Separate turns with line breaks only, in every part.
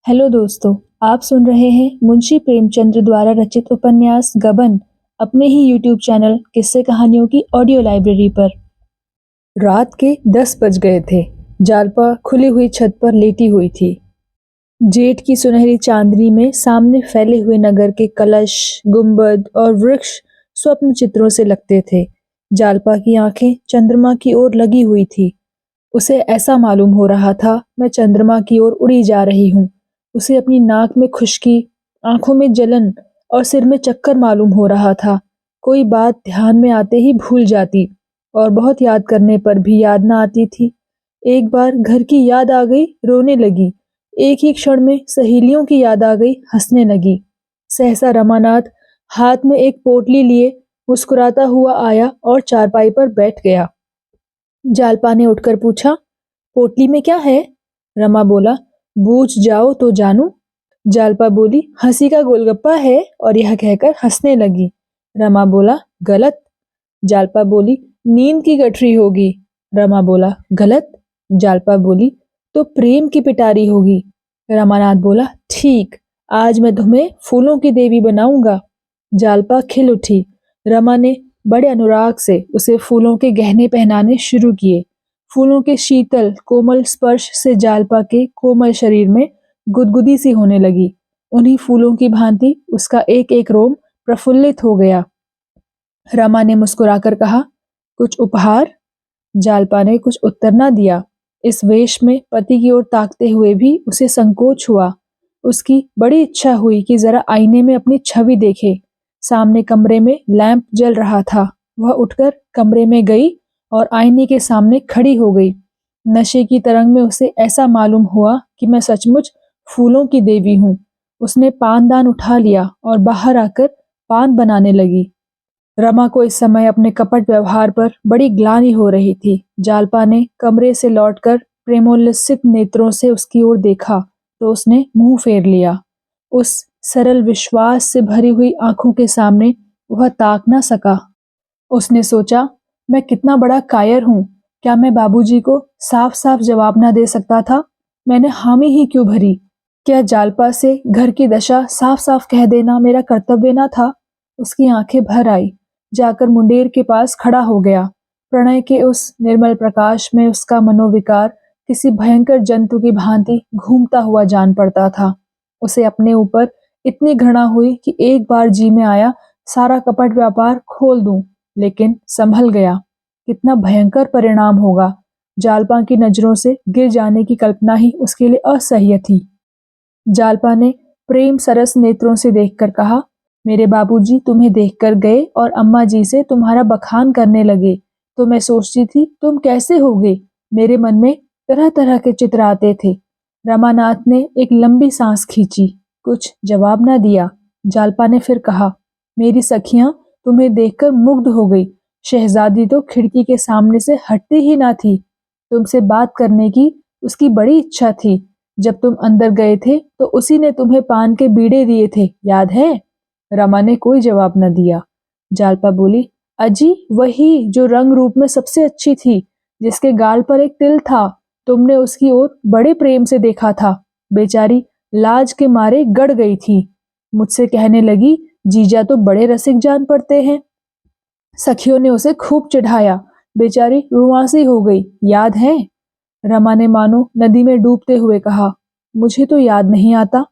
Hello दोस्तों, आप सुन रहे हैं मुंशी प्रेमचंद्र द्वारा रचित उपन्यास गबन अपने ही यूट्यूब चैनल किस्से कहानियों की ऑडियो लाइब्रेरी पर। रात के 10 बज गए थे। जालपा खुली हुई छत पर लेटी हुई थी। जेठ की सुनहरी चांदनी में सामने फैले हुए नगर के कलश, गुंबद और वृक्ष स्वप्न चित्रों से लगते थे। जालपा की आंखें चंद्रमा की ओर लगी हुई थी। उसे ऐसा मालूम हो रहा था मैं चंद्रमा की ओर उड़ी जा रही हूँ। उसे अपनी नाक में खुश्की, आंखों में जलन और सिर में चक्कर मालूम हो रहा था। कोई बात ध्यान में आते ही भूल जाती और बहुत याद करने पर भी याद न आती थी। एक बार घर की याद आ गई, रोने लगी। एक ही क्षण में सहेलियों की याद आ गई, हंसने लगी। सहसा रमानाथ हाथ में एक पोटली लिए मुस्कुराता हुआ आया और चारपाई पर बैठ गया। जालपा ने उठकर पूछा, पोटली में क्या है? रमा बोला, बूझ जाओ तो जानू। जालपा बोली, हंसी का गोलगप्पा है, और यह कहकर हंसने लगी। रमा बोला, गलत। जालपा बोली, नींद की गठरी होगी। रमा बोला, गलत। जालपा बोली, तो प्रेम की पिटारी होगी। रमानाथ बोला, ठीक, आज मैं तुम्हें फूलों की देवी बनाऊंगा। जालपा खिल उठी। रमा ने बड़े अनुराग से उसे फूलों के गहने पहनाने शुरू किए। फूलों के शीतल कोमल स्पर्श से जालपा के कोमल शरीर में गुदगुदी सी होने लगी। उन्हीं फूलों की भांति उसका एक एक रोम प्रफुल्लित हो गया। रमा ने मुस्कुराकर कहा, कुछ उपहार? जालपा ने कुछ उत्तर न दिया। इस वेश में पति की ओर ताकते हुए भी उसे संकोच हुआ। उसकी बड़ी इच्छा हुई कि जरा आईने में अपनी छवि देखे। सामने कमरे में लैंप जल रहा था। वह उठकर कमरे में गई और आईने के सामने खड़ी हो गई। नशे की तरंग में उसे ऐसा मालूम हुआ कि मैं सचमुच फूलों की देवी हूँ। उसने पानदान उठा लिया और बाहर आकर पान बनाने लगी। रमा को इस समय अपने कपट व्यवहार पर बड़ी ग्लानि हो रही थी। जालपा ने कमरे से लौटकर प्रेमोल्लसित नेत्रों से उसकी ओर देखा तो उसने मुंह फेर लिया। उस सरल विश्वास से भरी हुई आंखों के सामने वह ताक न सका। उसने सोचा, मैं कितना बड़ा कायर हूँ। क्या मैं बाबूजी को साफ साफ जवाब न दे सकता था? मैंने हामी ही क्यों भरी? क्या जालपा से घर की दशा साफ साफ कह देना मेरा कर्तव्य न था? उसकी आंखें भर आई। जाकर मुंडेर के पास खड़ा हो गया। प्रणय के उस निर्मल प्रकाश में उसका मनोविकार किसी भयंकर जंतु की भांति घूमता हुआ जान पड़ता था। उसे अपने ऊपर इतनी घृणा हुई कि एक बार जी में आया सारा कपट व्यापार खोल दूं, लेकिन संभल गया। कितना भयंकर परिणाम होगा। जालपा की नजरों से गिर जाने की कल्पना ही उसके लिए असह्य थी। जालपा ने प्रेम सरस नेत्रों से देखकर कहा, मेरे बाबूजी तुम्हें देखकर गए और अम्मा जी से तुम्हारा बखान करने लगे, तो मैं सोचती थी तुम कैसे होगे। मेरे मन में तरह तरह के चित्र आते थे। रमानाथ ने एक लंबी सांस खींची, कुछ जवाब न दिया। जालपा ने फिर कहा, मेरी सखियां तुम्हें देखकर मुग्ध हो गई। शहजादी तो खिड़की के सामने से हटती ही ना थी। तुमसे बात करने की उसकी बड़ी इच्छा थी। जब तुम अंदर गए थे तो उसी ने तुम्हें पान के बीड़े दिए थे, याद है? रमा ने कोई जवाब न दिया। जालपा बोली, अजी, वही जो रंग रूप में सबसे अच्छी थी, जिसके गाल पर एक तिल था। तुमने उसकी ओर बड़े प्रेम से देखा था। बेचारी लाज के मारे गड़ गई थी। मुझसे कहने लगी, जीजा तो बड़े रसिक जान पड़ते हैं। सखियों ने उसे खूब चिढ़ाया। बेचारी रुआंसी हो गई, याद है? रमा ने मानो नदी में डूबते हुए कहा, मुझे तो याद नहीं आता।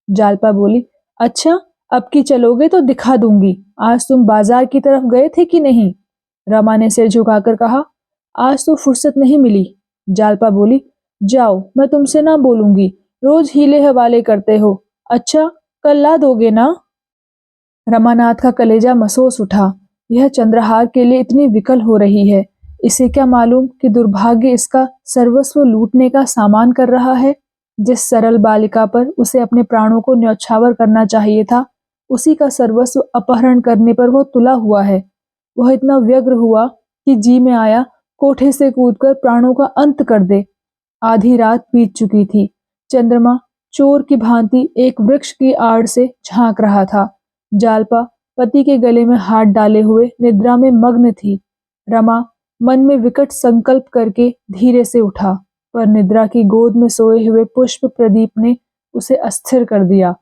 जालपा बोली, अच्छा, अब की चलोगे तो दिखा दूंगी। आज तुम बाजार की तरफ गए थे कि नहीं? रमा ने सिर झुकाकर कहा, आज तो फुर्सत नहीं मिली। जालपा बोली, जाओ, मैं तुमसे ना बोलूंगी। रोज हीले हवाले करते हो। अच्छा, कल ला दोगे ना? रमानाथ का कलेजा महसूस उठा। यह चंद्रहार के लिए इतनी विकल हो रही है। इसे क्या मालूम कि दुर्भाग्य इसका सर्वस्व लूटने का सामान कर रहा है। जिस सरल बालिका पर उसे अपने प्राणों को न्यौछावर करना चाहिए था, उसी का सर्वस्व अपहरण करने पर वह तुला हुआ है। वह इतना व्यग्र हुआ कि जी में आया कोठे से कूदकर प्राणों का अंत कर दे। आधी रात बीत चुकी थी। चंद्रमा चोर की भांति एक वृक्ष की आड़ से झांक रहा था। जालपा पति के गले में हाथ डाले हुए निद्रा में मग्न थी। रमा मन में विकट संकल्प करके धीरे से उठा, पर निद्रा की गोद में सोए हुए पुष्प प्रदीप ने उसे अस्थिर कर दिया।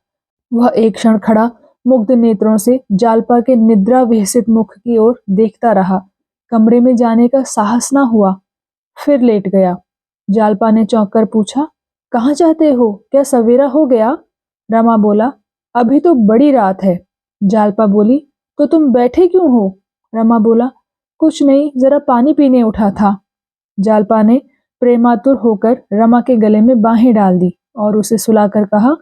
वह एक क्षण खड़ा मुग्ध नेत्रों से जालपा के निद्रा विहसित मुख की ओर देखता रहा। कमरे में जाने का साहस ना हुआ, फिर लेट गया। जालपा ने चौंक कर पूछा, कहाँ जाते हो, क्या सवेरा हो गया? रमा बोला, अभी तो बड़ी रात है। जालपा बोली, तो तुम बैठे क्यों हो? रमा बोला, कुछ नहीं, जरा पानी पीने उठा था। जालपा ने प्रेमातुर होकर रमा के गले में बाहें डाल दी और उसे सुलाकर कहा,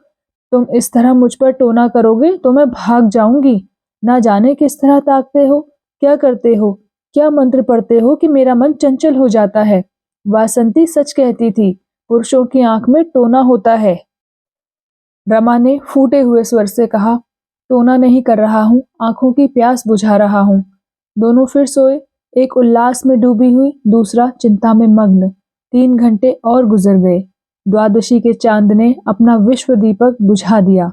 तुम इस तरह मुझ पर टोना करोगे तो मैं भाग जाऊंगी। ना जाने किस तरह ताकते हो, क्या करते हो, क्या मंत्र पढ़ते हो कि मेरा मन चंचल हो जाता है। वासंती सच कहती थी, पुरुषों की आंख में टोना होता है। रमा ने फूटे हुए स्वर से कहा, टोना नहीं कर रहा हूं, आंखों की प्यास बुझा रहा हूं। दोनों फिर सोए, एक उल्लास में डूबी हुई, दूसरा चिंता में मग्न। 3 घंटे और गुजर गए। द्वादशी के चांद ने अपना विश्व दीपक बुझा दिया।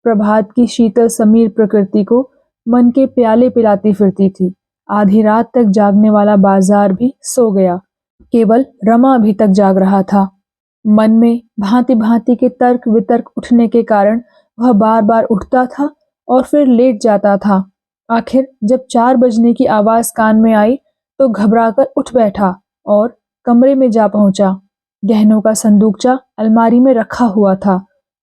प्रभात की शीतल समीर प्रकृति को मन के प्याले पिलाती फिरती थी। आधी रात तक जागने वाला बाजार भी सो गया। केवल रमा अभी तक जाग रहा था। मन में भांति भांति के तर्क वितर्क उठने के कारण वह बार बार उठता था और फिर लेट जाता था। आखिर जब 4 बजने की आवाज कान में आई तो घबराकर उठ बैठा और कमरे में जा पहुंचा। गहनों का संदूकचा अलमारी में रखा हुआ था।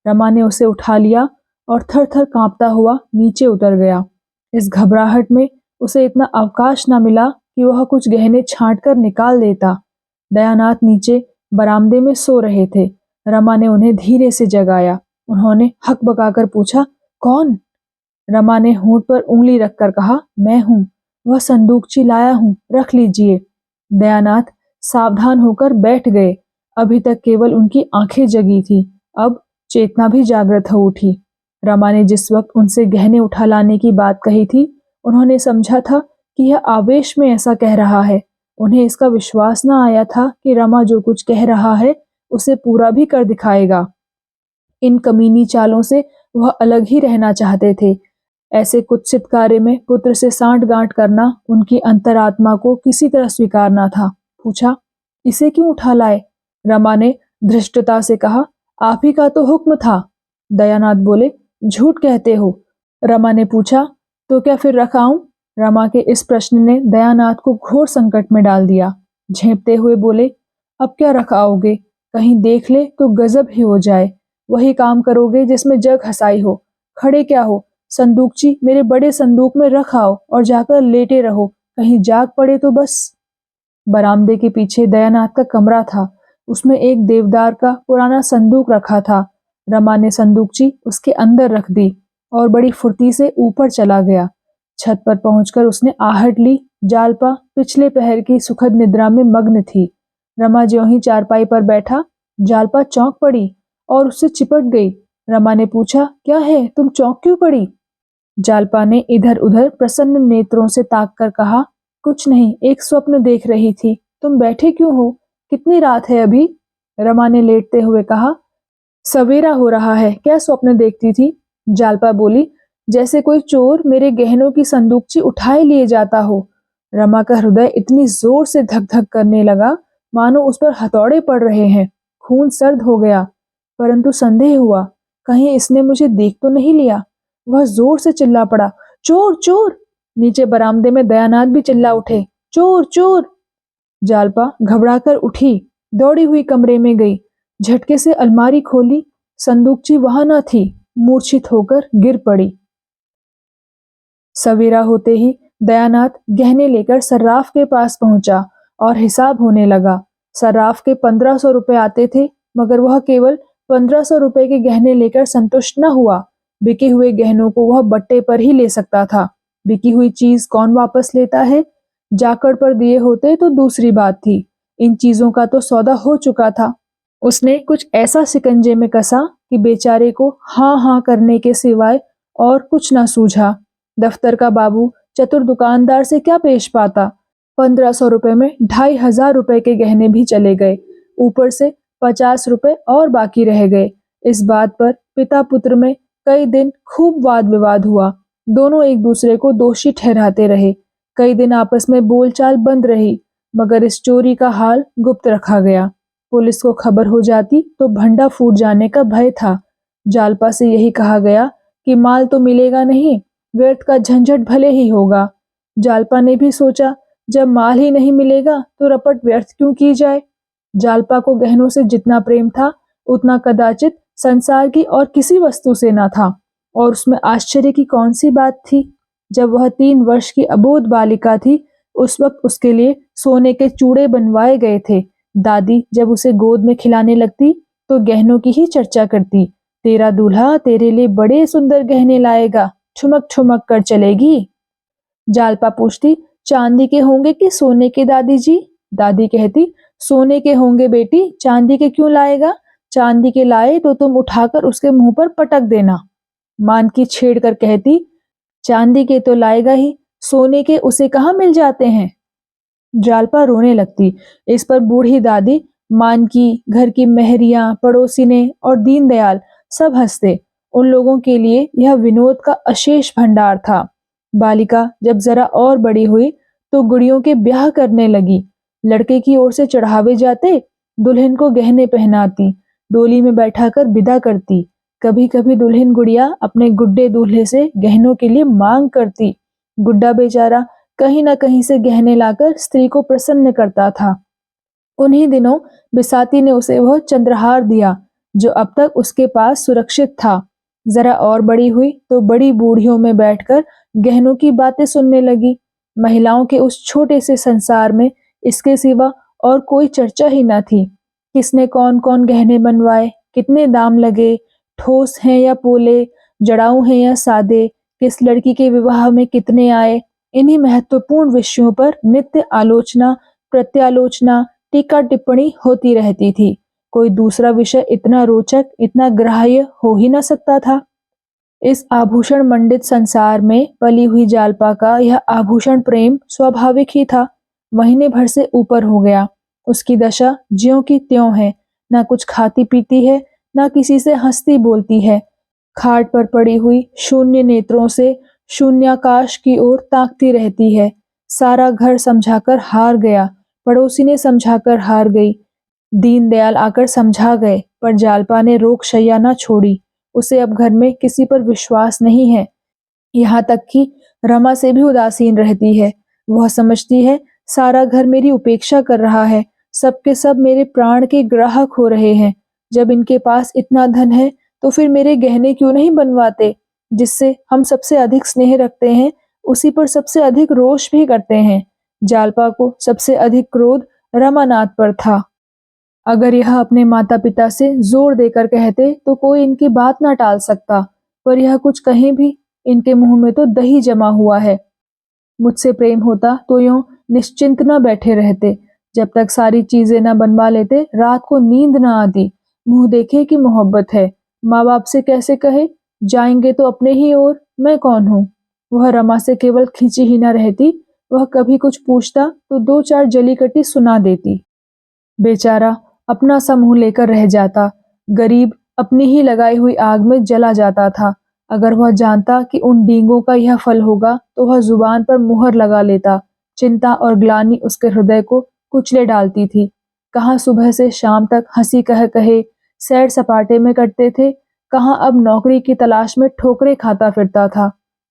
रमा ने उसे उठा लिया और थर थर कांपता हुआ नीचे उतर गया। इस घबराहट में उसे इतना अवकाश न मिला कि वह कुछ गहने छांट कर निकाल देता। दयानाथ नीचे बरामदे में सो रहे थे। रमा ने उन्हें धीरे से जगाया। उन्होंने हक बकाकर पूछा, कौन? रमा ने होंठ पर उंगली रखकर कहा, मैं हूं, वह संदूकची लाया हूं, रख लीजिए। दयानाथ सावधान होकर बैठ गए। अभी तक केवल उनकी आंखें जगी थी, अब चेतना भी जागृत हो उठी। रमा ने जिस वक्त उनसे गहने उठा लाने की बात कही थी, उन्होंने समझा था कि यह आवेश में ऐसा कह रहा है। उन्हें इसका विश्वास न आया था कि रमा जो कुछ कह रहा है उसे पूरा भी कर दिखाएगा। इन कमीनी चालों से वह अलग ही रहना चाहते थे। ऐसे कुत्सित कार्य में पुत्र से सांठ-गांठ करना उनकी अंतरात्मा को किसी तरह स्वीकार न था। पूछा, इसे क्यों उठा लाए? रमा ने धृष्टता से कहा, आप ही का तो हुक्म था। दयानाथ बोले, झूठ कहते हो। रमा ने पूछा, तो क्या फिर रख आऊं? रमा के इस प्रश्न ने दयानाथ को घोर संकट में डाल दिया। झेंपते हुए बोले, अब क्या रख आओगे? कहीं देख ले तो गजब ही हो जाए। वही काम करोगे जिसमें जग हसाई हो। खड़े क्या हो? संदूकची मेरे बड़े संदूक में रख आओ और जाकर लेटे रहो, कहीं जाग पड़े तो बस। बरामदे के पीछे दयानाथ का कमरा था। उसमें एक देवदार का पुराना संदूक रखा था। रमा ने संदूकची उसके अंदर रख दी और बड़ी फुर्ती से ऊपर चला गया। छत पर पहुंचकर उसने आहट ली। जालपा पिछले पहर की सुखद निद्रा में मग्न थी। रमा ज्यों ही चारपाई पर बैठा, जालपा चौंक पड़ी और उससे चिपट गई। रमा ने पूछा, क्या है, तुम चौंक क्यों पड़ी? जालपा ने इधर उधर प्रसन्न नेत्रों से ताक कर कहा, कुछ नहीं, एक स्वप्न देख रही थी। तुम बैठे क्यों हो? कितनी रात है अभी? रमा ने लेटते हुए कहा, सवेरा हो रहा है, क्या स्वप्न देखती थी? जालपा बोली, जैसे कोई चोर मेरे गहनों की संदूकची उठाए लिए जाता हो। रमा का हृदय इतनी जोर से धक धक करने लगा मानो उस पर हथौड़े पड़ रहे हैं। खून सर्द हो गया, परंतु संदेह हुआ, कहीं इसने मुझे देख तो नहीं लिया। वह जोर से चिल्ला पड़ा, चोर चोर! नीचे बरामदे में दयानाथ भी चिल्ला उठे, चोर चोर! जालपा घबराकर उठी, दौड़ी हुई कमरे में गई। झटके से अलमारी खोली, संदूकची वहां न थी। मूर्छित होकर गिर पड़ी। सवेरा होते ही दयानाथ गहने लेकर सर्राफ के पास पहुंचा और हिसाब होने लगा। सर्राफ के 1500 रुपए आते थे, मगर वह केवल 1500 रुपए के गहने लेकर संतुष्ट न हुआ। बिके हुए गहनों को वह बट्टे पर ही ले सकता था। बिकी हुई चीज कौन वापस लेता है? जाकड़ पर दिए होते तो दूसरी बात थी। इन चीजों का तो सौदा हो चुका था। उसने कुछ ऐसा शिकंजे में कसा कि बेचारे को हाँ हाँ करने के सिवाय और कुछ न सूझा। दफ्तर का बाबू चतुर दुकानदार से क्या पेश पाता? 1500 रुपए में 2500 रुपए के गहने भी चले गए। ऊपर से 50 रुपए और बाकी रह गए। इस बात पर पिता पुत्र में कई दिन खूब वाद विवाद हुआ। दोनों एक दूसरे को दोषी ठहराते रहे। कई दिन आपस में बोलचाल बंद रही, मगर इस चोरी का हाल गुप्त रखा गया। पुलिस को खबर हो जाती तो भंडा फूट जाने का भय था। जालपा से यही कहा गया कि माल तो मिलेगा नहीं, व्यर्थ का झंझट भले ही होगा। जालपा ने भी सोचा, जब माल ही नहीं मिलेगा तो रपट व्यर्थ क्यों की जाए। जालपा को गहनों से जितना प्रेम था उतना कदाचित संसार की और किसी वस्तु से न था। और उसमें आश्चर्य की कौन सी बात थी। जब वह 3 वर्ष की अबोध बालिका थी उस वक्त उसके लिए सोने के चूड़े बनवाए गए थे। दादी जब उसे गोद में खिलाने लगती तो गहनों की ही चर्चा करती। तेरा दूल्हा तेरे लिए बड़े सुंदर गहने लाएगा, ठुमक ठुमक कर चलेगी। जालपा पूछती, चांदी के होंगे कि सोने के दादी जी। दादी कहती, सोने के होंगे बेटी, चांदी के क्यों लाएगा। चांदी के लाए तो तुम उठाकर उसके मुंह पर पटक देना। मानकी छेड़ कर कहती, चांदी के तो लाएगा ही, सोने के उसे कहाँ मिल जाते हैं। जालपा रोने लगती। इस पर बूढ़ी दादी, मानकी, घर की मेहरियां, पड़ोसिने और दीनदयाल सब हंसते। उन लोगों के लिए यह विनोद का अशेष भंडार था। बालिका जब जरा और बड़ी हुई तो गुड़ियों के ब्याह करने लगी। लड़के की ओर से चढ़ावे जाते, दुल्हन को गहने पहनाती, डोली में बैठाकर विदा करती। कभी कभी दुल्हन गुड़िया अपने गुड्डे दूल्हे से गहनों के लिए मांग करती। गुड्डा बेचारा कहीं न कहीं से गहने लाकर स्त्री को प्रसन्न करता था। उन्हीं दिनों बिसाती ने उसे वह चंद्रहार दिया जो अब तक उसके पास सुरक्षित था। जरा और बड़ी हुई तो बड़ी बूढ़ियों में बैठकर गहनों की बातें सुनने लगी। महिलाओं के उस छोटे से संसार में इसके सिवा और कोई चर्चा ही न थी। किसने कौन कौन गहने बनवाए, कितने दाम लगे, ठोस हैं या पोले, जड़ाऊ हैं या सादे, किस लड़की के विवाह में कितने आए, इन्हीं महत्वपूर्ण विषयों पर नित्य आलोचना, प्रत्यालोचना, टीका टिप्पणी होती रहती थी। कोई दूसरा विषय इतना रोचक, इतना ग्राह्य हो ही न सकता था। इस आभूषण मंडित संसार में पली हुई जालपा का यह आभूषण प्रेम स्वाभाविक ही था। महीने भर से ऊपर हो गया। उसकी दशा ज्यों की त्यों है, न कुछ खाती पीती है, न किसी से हंसती बोलती है। खाट पर पड़ी हुई शून्य नेत्रों से शून्याकाश की ओर ताकती रहती है। सारा घर समझाकर हार गया, पड़ोसी ने समझाकर हार गई, दीनदयाल आकर समझा गए, पर जालपा ने रोक शैया न छोड़ी। उसे अब घर में किसी पर विश्वास नहीं है। यहाँ तक कि रमा से भी उदासीन रहती है। वह समझती है सारा घर मेरी उपेक्षा कर रहा है, सबके सब मेरे प्राण के ग्राहक हो रहे हैं। जब इनके पास इतना धन है तो फिर मेरे गहने क्यों नहीं बनवाते। जिससे हम सबसे अधिक स्नेह रखते हैं उसी पर सबसे अधिक रोष भी करते हैं। जालपा को सबसे अधिक क्रोध रमानाथ पर था। अगर यह अपने माता पिता से जोर देकर कहते तो कोई इनकी बात ना टाल सकता, पर यह कुछ कहीं भी, इनके मुंह में तो दही जमा हुआ है। मुझसे प्रेम होता तो यूं निश्चिंत न बैठे रहते। जब तक सारी चीजें न बनवा लेते रात को नींद न आती। मुंह देखे कि मोहब्बत है, माँ बाप से कैसे कहे, जाएंगे तो अपने ही ओर, मैं कौन हूँ। वह रमा से केवल खींची ही न रहती, वह कभी कुछ पूछता तो 2-4 जली कटी सुना देती। बेचारा अपना सा मुंह लेकर रह जाता। गरीब अपनी ही लगाई हुई आग में जला जाता था। अगर वह जानता कि उन डींगों का यह फल होगा तो वह जुबान पर मुहर लगा लेता। चिंता और ग्लानि उसके हृदय को कुचले डालती थी। कहाँ सुबह से शाम तक हंसी कह कहे सैर सपाटे में कटते थे, कहाँ अब नौकरी की तलाश में ठोकरें खाता फिरता था।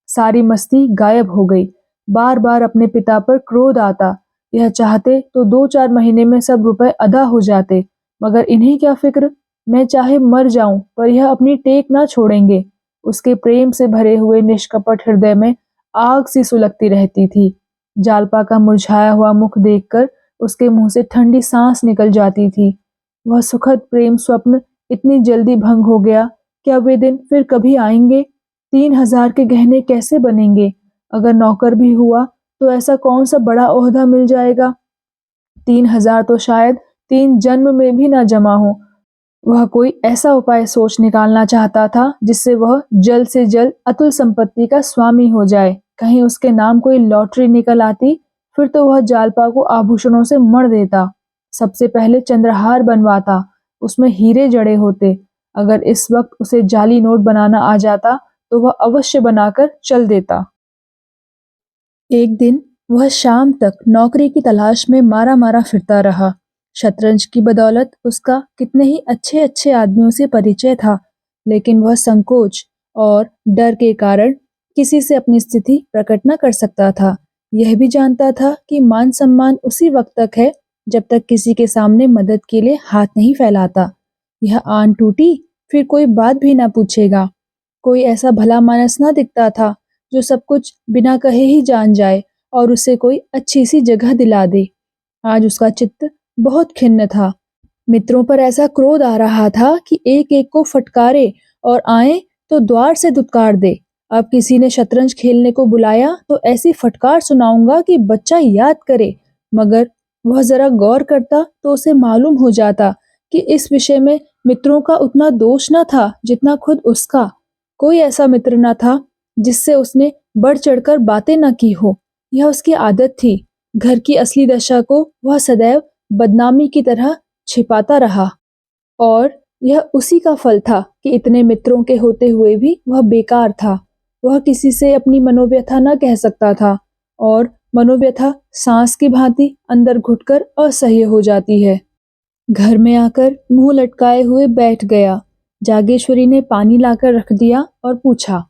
सारी मस्ती गायब हो गई। बार बार अपने पिता पर क्रोध आता। यह चाहते तो 2-4 महीने में सब रुपए अदा हो जाते, मगर इन्हें क्या फिक्र। मैं चाहे मर जाऊं पर यह अपनी टेक ना छोड़ेंगे। उसके प्रेम से भरे हुए निष्कपट हृदय में आग सी सुलगती रहती थी। जालपा का मुरझाया हुआ मुख देखकर उसके मुंह से ठंडी सांस निकल जाती थी। वह सुखद प्रेम स्वप्न इतनी जल्दी भंग हो गया। क्या वे दिन फिर कभी आएंगे। 3,000 के गहने कैसे बनेंगे। अगर नौकर भी हुआ तो ऐसा कौन सा बड़ा ओहदा मिल जाएगा। 3,000 तो शायद 3 जन्म में भी ना जमा हो। वह कोई ऐसा उपाय सोच निकालना चाहता था जिससे वह जल्द से जल्द अतुल संपत्ति का स्वामी हो जाए। कहीं उसके नाम कोई लॉटरी निकल आती, फिर तो वह जालपा को आभूषणों से मढ़ देता। सबसे पहले चंद्रहार बनवाता, उसमें हीरे जड़े होते। अगर इस वक्त उसे जाली नोट बनाना आ जाता तो वह अवश्य बनाकर चल देता। एक दिन वह शाम तक नौकरी की तलाश में मारा मारा फिरता रहा। शतरंज की बदौलत उसका कितने ही अच्छे अच्छे आदमियों से परिचय था। लेकिन वह संकोच और डर के कारण किसी से अपनी स्थिति प्रकट न कर सकता था। यह भी जानता था कि मान सम्मान उसी वक्त तक है जब तक किसी के सामने मदद के लिए हाथ नहीं फैलाता। यह आन टूटी फिर कोई बात भी ना पूछेगा। कोई ऐसा भला मानस ना दिखता था जो सब कुछ बिना कहे ही जान जाए और उसे कोई अच्छी सी जगह दिला दे। आज उसका चित्त बहुत खिन्न था। मित्रों पर ऐसा क्रोध आ रहा था कि एक एक को फटकारे और आए तो द्वार से धुतकार दे। अब किसी ने शतरंज खेलने को बुलाया तो ऐसी फटकार सुनाऊंगा कि बच्चा याद करे। मगर वह जरा गौर करता तो उसे मालूम हो जाता कि इस विषय में मित्रों का उतना दोष न था जितना खुद उसका। कोई ऐसा मित्र न था जिससे उसने बढ़ चढ़कर बातें न की हो। यह उसकी आदत थी। घर की असली दशा को वह सदैव बदनामी की तरह छिपाता रहा और यह उसी का फल था कि इतने मित्रों के होते हुए भी वह बेकार था। वह किसी से अपनी मनोव्यथा न कह सकता था और मनोव्यथा सांस की भांति अंदर घुटकर असह्य हो जाती है। घर में आकर मुंह लटकाए हुए बैठ गया। जागेश्वरी ने पानी लाकर रख दिया और पूछा,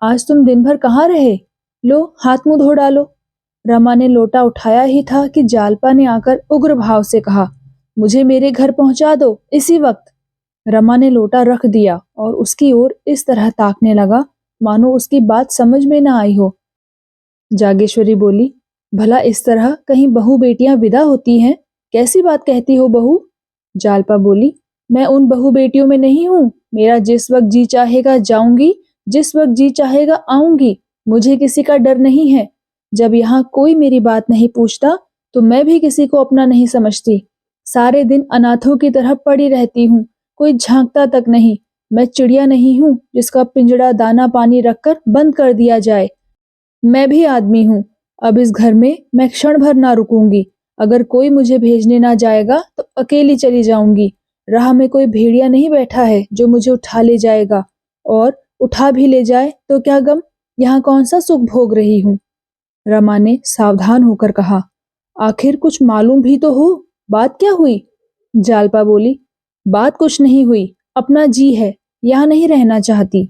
आज तुम दिन भर कहाँ रहे? लो हाथ मुंह धो डालो। रमा ने लोटा उठाया ही था कि जालपा ने आकर उग्र भाव से कहा, मुझे मेरे घर पहुंचा दो इसी वक्त। रमा ने लोटा रख दिया और उसकी ओर इस तरह ताकने लगा मानो उसकी बात समझ में न आई हो। जागेश्वरी बोली, भला इस तरह कहीं बहू बेटियां विदा होती हैं? कैसी बात कहती हो बहू? जालपा बोली, मैं उन बहू बेटियों में नहीं हूँ। मेरा जिस वक्त जी चाहेगा जाऊंगी, जिस वक्त जी चाहेगा आऊंगी। मुझे किसी का डर नहीं है। जब यहाँ कोई मेरी बात नहीं पूछता तो मैं भी किसी को अपना नहीं समझती। सारे दिन अनाथों की तरह पड़ी रहती हूँ, कोई झांकता तक नहीं। मैं चिड़िया नहीं हूँ जिसका पिंजड़ा दाना पानी रखकर बंद कर दिया जाए। मैं भी आदमी हूँ। अब इस घर में मैं क्षण भर ना रुकूंगी। अगर कोई मुझे भेजने ना जाएगा तो अकेली चली जाऊंगी। राह में कोई भेड़िया नहीं बैठा है जो मुझे उठा ले जाएगा, और उठा भी ले जाए तो क्या गम, यहाँ कौन सा सुख भोग रही हूँ। रमा ने सावधान होकर कहा, आखिर कुछ मालूम भी तो हो, बात क्या हुई? जालपा बोली, बात कुछ नहीं हुई, अपना जी है, यहाँ नहीं रहना चाहती।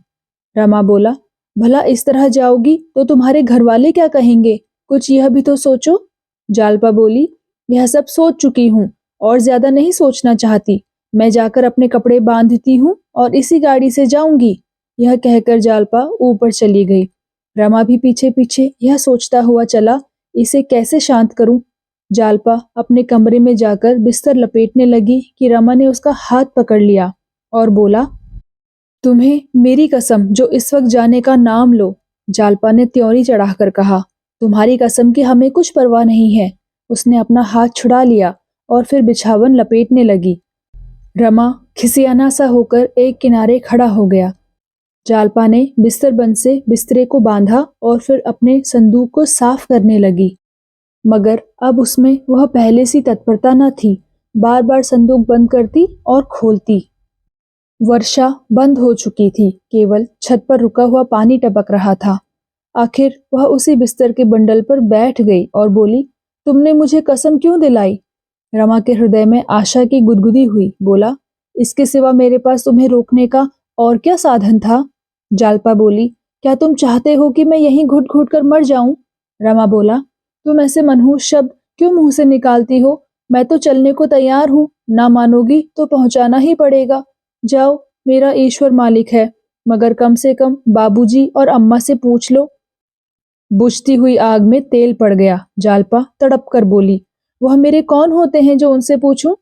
रमा बोला, भला इस तरह जाओगी तो तुम्हारे घर वाले क्या कहेंगे? कुछ यह भी तो सोचो। जालपा बोली, यह सब सोच चुकी हूँ और ज्यादा नहीं सोचना चाहती। मैं जाकर अपने कपड़े बांधती हूँ और इसी गाड़ी से जाऊंगी। यह कहकर जालपा ऊपर चली गई। रमा भी पीछे पीछे यह सोचता हुआ चला, इसे कैसे शांत करूं। जालपा अपने कमरे में जाकर बिस्तर लपेटने लगी कि रमा ने उसका हाथ पकड़ लिया और बोला, तुम्हें मेरी कसम जो इस वक्त जाने का नाम लो। जालपा ने त्योरी चढ़ाकर कहा, तुम्हारी कसम की हमें कुछ परवाह नहीं है। उसने अपना हाथ छुड़ा लिया और फिर बिछावन लपेटने लगी। रमा खिसियाना सा होकर एक किनारे खड़ा हो गया। जालपा ने बिस्तर बंद से बिस्तरे को बांधा और फिर अपने संदूक को साफ करने लगी, मगर अब उसमें वह पहले सी तत्परता न थी। बार बार संदूक बंद करती और खोलती। वर्षा बंद हो चुकी थी, केवल छत पर रुका हुआ पानी टपक रहा था। आखिर वह उसी बिस्तर के बंडल पर बैठ गई और बोली, तुमने मुझे कसम क्यों दिलाई? रमा के हृदय में आशा की गुदगुदी हुई। बोला, इसके सिवा मेरे पास तुम्हें रोकने का और क्या साधन था? जालपा बोली, क्या तुम चाहते हो कि मैं यहीं घुट घुट कर मर जाऊं? रमा बोला, तुम ऐसे मनहूस शब्द क्यों मुंह से निकालती हो? मैं तो चलने को तैयार हूँ, ना मानोगी तो पहुंचाना ही पड़ेगा। जाओ, मेरा ईश्वर मालिक है, मगर कम से कम बाबूजी और अम्मा से पूछ लो। बुझती हुई आग में तेल पड़ गया। जालपा तड़प कर बोली, वह मेरे कौन होते हैं जो उनसे पूछूं?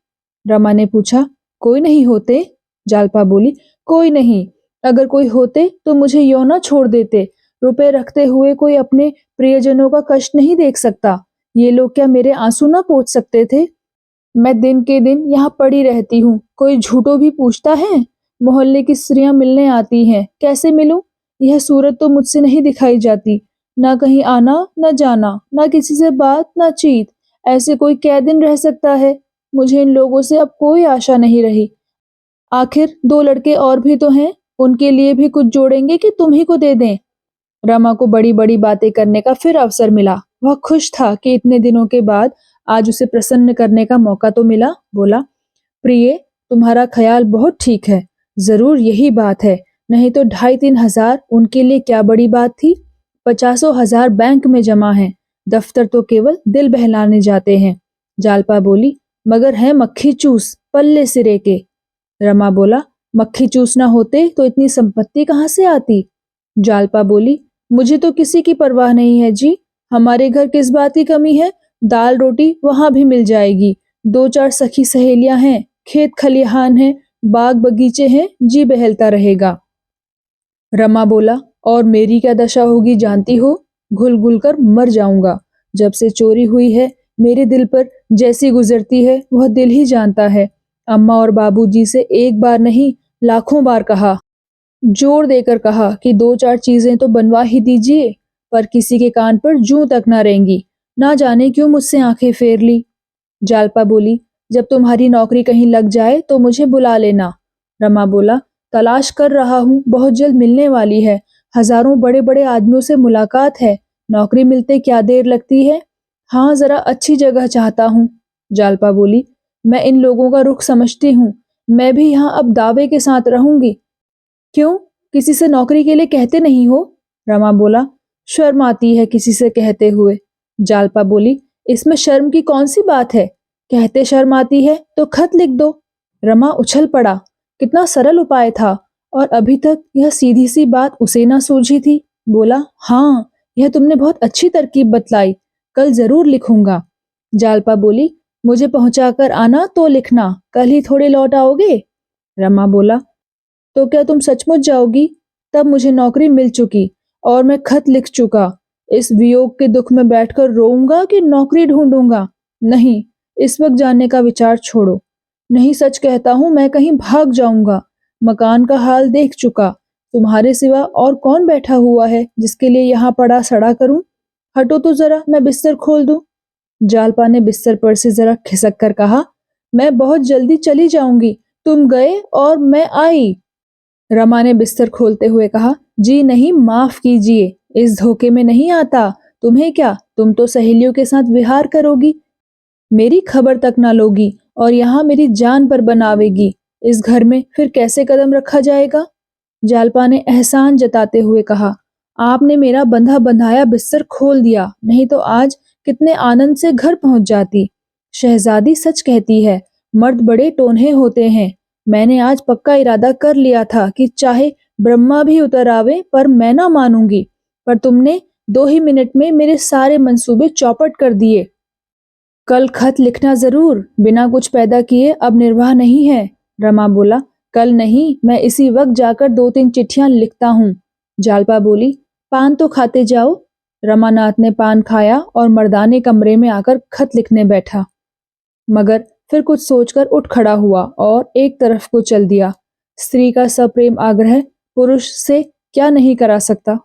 रमा ने पूछा, कोई नहीं होते? जालपा बोली, कोई नहीं। अगर कोई होते तो मुझे यूं ना छोड़ देते। रुपए रखते हुए कोई अपने प्रियजनों का कष्ट नहीं देख सकता। ये लोग क्या मेरे आंसू ना पोंछ सकते थे? मैं दिन के दिन यहाँ पड़ी रहती हूँ, कोई झूठो भी पूछता है? मोहल्ले की स्त्रियां मिलने आती हैं, कैसे मिलूं? यह सूरत तो मुझसे नहीं दिखाई जाती। ना कहीं आना न जाना, ना किसी से बात ना चीत। ऐसे कोई कै दिन रह सकता है? मुझे इन लोगों से अब कोई आशा नहीं रही। आखिर दो लड़के और भी तो हैं, उनके लिए भी कुछ जोड़ेंगे कि तुम ही को दे दें? रमा को बड़ी बड़ी बातें करने का फिर अवसर मिला। वह खुश था कि इतने दिनों के बाद आज उसे प्रसन्न करने का मौका तो मिला। बोला, प्रिय, तुम्हारा ख्याल बहुत ठीक है, जरूर यही बात है। नहीं तो 2,500-3,000 उनके लिए क्या बड़ी बात थी। 50,000 बैंक में जमा हैं, दफ्तर तो केवल दिल बहलाने जाते हैं। जालपा बोली, मगर है मक्खी चूस पल्ले सिरे के। रमा बोला, मक्खी चूस ना होते तो इतनी संपत्ति कहाँ से आती। जालपा बोली, मुझे तो किसी की परवाह नहीं है जी। हमारे घर किस बात की कमी है, दाल रोटी वहां भी मिल जाएगी। 2-4 सखी सहेलियां हैं, खेत खलिहान है, बाग बगीचे हैं, जी बहलता रहेगा। रमा बोला, और मेरी क्या दशा होगी जानती हो, घुल घुल कर मर जाऊंगा। जब से चोरी हुई है मेरे दिल पर जैसी गुजरती है वह दिल ही जानता है। अम्मा और बाबूजी से एक बार नहीं लाखों बार कहा, जोर देकर कहा कि 2-4 चीजें तो बनवा ही दीजिए, पर किसी के कान पर जूं तक ना रेंगी। ना जाने क्यों मुझसे आंखें फेर ली। जालपा बोली, जब तुम्हारी नौकरी कहीं लग जाए तो मुझे बुला लेना। रमा बोला, तलाश कर रहा हूँ, बहुत जल्द मिलने वाली है। हजारों बड़े बड़े आदमियों से मुलाकात है, नौकरी मिलते क्या देर लगती है। हाँ, जरा अच्छी जगह चाहता हूँ। जालपा बोली, मैं इन लोगों का रुख समझती हूँ, मैं भी यहाँ अब दावे के साथ रहूंगी। क्यों, किसी से नौकरी के लिए कहते नहीं हो। रमा बोला, शर्म आती है किसी से कहते हुए। जालपा बोली, इसमें शर्म की कौन सी बात है, कहते शर्म आती है तो खत लिख दो। रमा उछल पड़ा, कितना सरल उपाय था, और अभी तक यह सीधी सी बात उसे ना सूझी थी। बोला, हाँ, यह तुमने बहुत अच्छी तरकीब बतलाई, कल जरूर लिखूंगा। जालपा बोली, मुझे पहुंचाकर आना तो लिखना, कल ही थोड़े लौट आओगे। रमा बोला, तो क्या तुम सचमुच जाओगी। तब मुझे नौकरी मिल चुकी और मैं खत लिख चुका। इस वियोग के दुख में बैठकर रोऊंगा कि नौकरी ढूंढूंगा। नहीं, इस वक्त जाने का विचार छोड़ो। नहीं, सच कहता हूं, मैं कहीं भाग जाऊंगा। मकान का हाल देख चुका, तुम्हारे सिवा और कौन बैठा हुआ है जिसके लिए यहाँ पड़ा सड़ा करूं। हटो तो जरा, मैं बिस्तर खोल दूं। जालपा ने बिस्तर पर से जरा खिसक कर कहा, मैं बहुत जल्दी चली जाऊंगी, तुम गए और मैं आई। रमा ने बिस्तर खोलते हुए कहा, जी नहीं, माफ कीजिए, इस धोखे में नहीं आता। तुम्हें क्या, तुम तो सहेलियों के साथ विहार करोगी, मेरी खबर तक ना लोगी, और यहाँ मेरी जान पर बनावेगी। इस घर में फिर कैसे कदम रखा जाएगा। जालपा ने एहसान जताते हुए कहा, आपने मेरा बंधा बंधाया बिस्तर खोल दिया, नहीं तो आज कितने आनंद से घर पहुंच जाती। शहजादी सच कहती है, मर्द बड़े टोन्हे होते हैं। मैंने आज पक्का इरादा कर लिया था कि चाहे ब्रह्मा भी उतर आवे पर मैं ना मानूंगी, पर तुमने 2 ही मिनट में मेरे सारे मंसूबे चौपट कर दिए। कल खत लिखना जरूर, बिना कुछ पैदा किए अब निर्वाह नहीं है। रमा बोला, कल नहीं, मैं इसी वक्त जाकर 2-3 चिट्ठियां लिखता हूँ। जालपा बोली, पान तो खाते जाओ। रमानाथ ने पान खाया और मर्दाने कमरे में आकर खत लिखने बैठा, मगर फिर कुछ सोचकर उठ खड़ा हुआ और एक तरफ को चल दिया। स्त्री का सप्रेम आग्रह पुरुष से क्या नहीं करा सकता।